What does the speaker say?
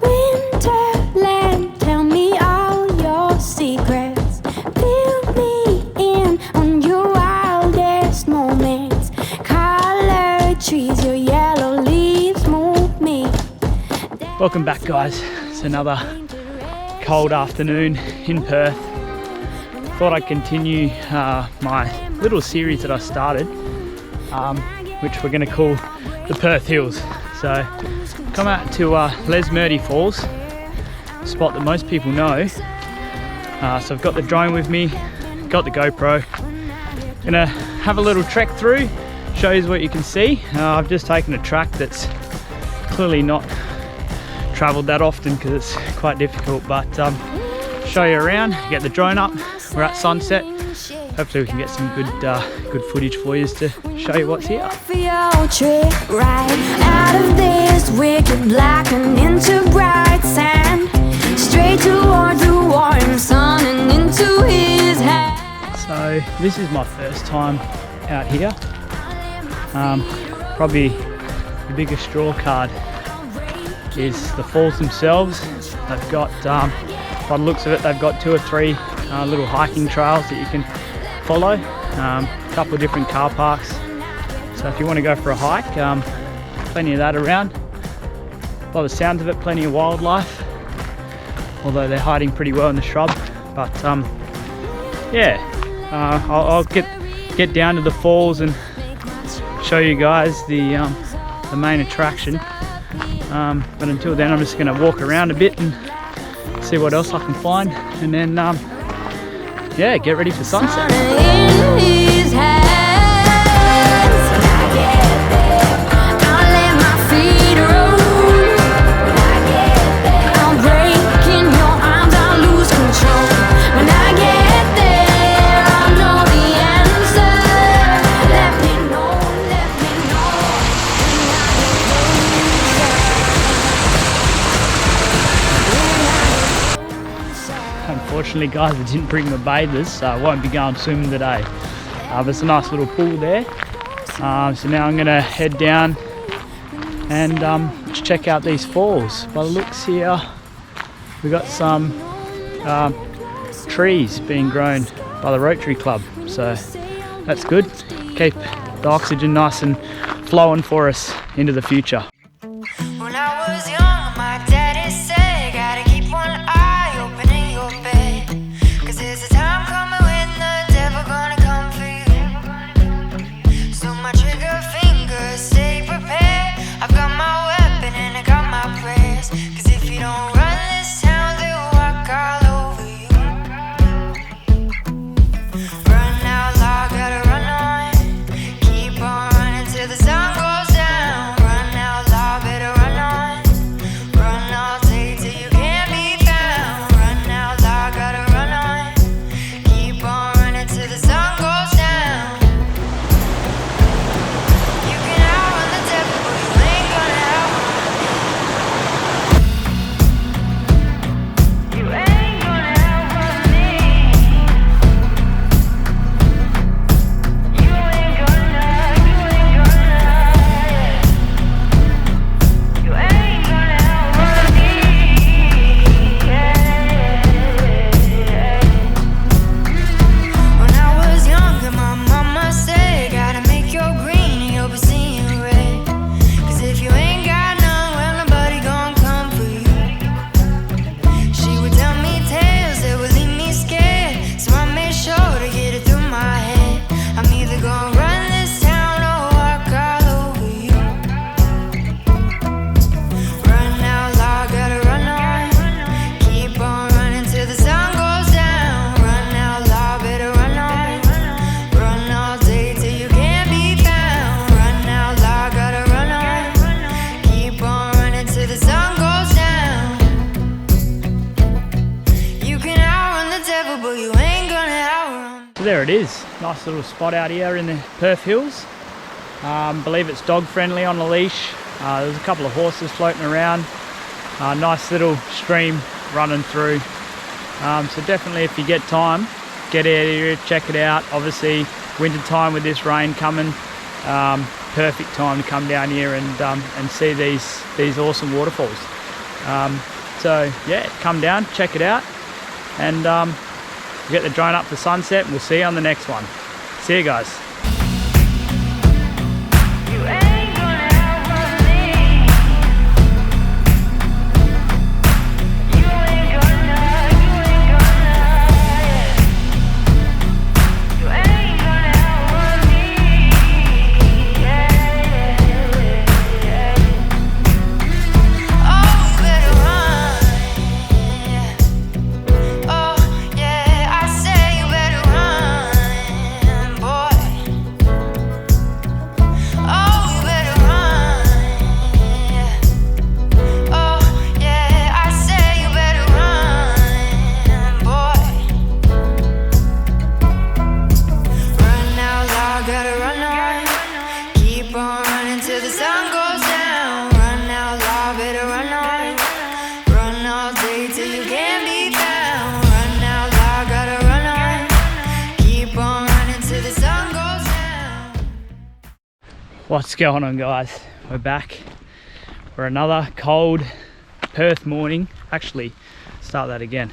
Winterland, tell me all your secrets. Fill me in on your wildest moments. Colored trees, your yellow leaves move me. Welcome back, guys. It's another cold afternoon in Perth. Thought I'd continue my little series that I started, which we're going to call the Perth Hills. So come out to Lesmurdie Falls, a spot that most people know. So I've got the drone with me, got the GoPro. Gonna have a little trek through, show you what you can see. I've just taken a track that's clearly not travelled that often because it's quite difficult, but show you around, get the drone up. We're at sunset. Hopefully we can get some good footage for you to show you what's here. Right out of this wicked black and into bright sand, straight towards the warm sun and into his hand. So this is my first time out here. Probably the biggest draw card is the falls themselves. They've got, by the looks of it, they've got 2 or 3 little hiking trails that you can follow. A couple of different car parks. So if you want to go for a hike, plenty of that around. By the sounds of it, plenty of wildlife, although they're hiding pretty well in the shrub. But yeah, I'll get down to the falls and show you guys the main attraction. But until then, I'm just going to walk around a bit and see what else I can find, and then yeah, get ready for sunset. Unfortunately, guys, I didn't bring my bathers, so I won't be going swimming today. There's a nice little pool there. So now I'm going to head down and just check out these falls. By the looks here, we got some trees being grown by the Rotary Club, so that's good. Keep the oxygen nice and flowing for us into the future. When I was young, my daddy said, gotta keep one eye open in your bed, 'cause there's a time coming when the devil gonna come for you. So my trigger finger, stay prepared. I've got my weapon and I got my prayers, 'cause if you don't run this town, they'll walk all over you. Run out loud, gotta run on. Keep on running till the sun goes down. Run out loud, better run on. Run all day till you can't be found. Run out loud, gotta run on. Keep on running till the sun goes down. You can outrun the devil, but you ain't gonna outrun me. You ain't gonna outrun me. You ain't gonna, you ain't gonna outrun me. When I was younger, my mama said, gotta make your green and you'll be seeing red. 'Cause if you ain't got none, well, nobody gon' come for you. She would tell me tales that would leave me scared, so I made sure to get it through my head. I'm either gonna run this town or walk all over you. Run out loud, gotta run on. Keep on running till the sun goes down. Run out loud, better run on. Run all day till you can't be found. Run out loud, gotta run on. Keep on running till the sun goes down. You can outrun the devil, but you ain't gonna outrun. So there it is, nice little spot out here in the Perth Hills. Believe it's dog friendly on the leash. There's a couple of horses floating around. Nice little stream running through. So definitely, if you get time, get out here, check it out. Obviously winter time with this rain coming, perfect time to come down here and see these awesome waterfalls. So yeah, come down, check it out, and we'll get the drone up for sunset, and we'll see you on the next one. See you guys. What's going on, guys? We're back for another cold Perth morning. Actually, start that again.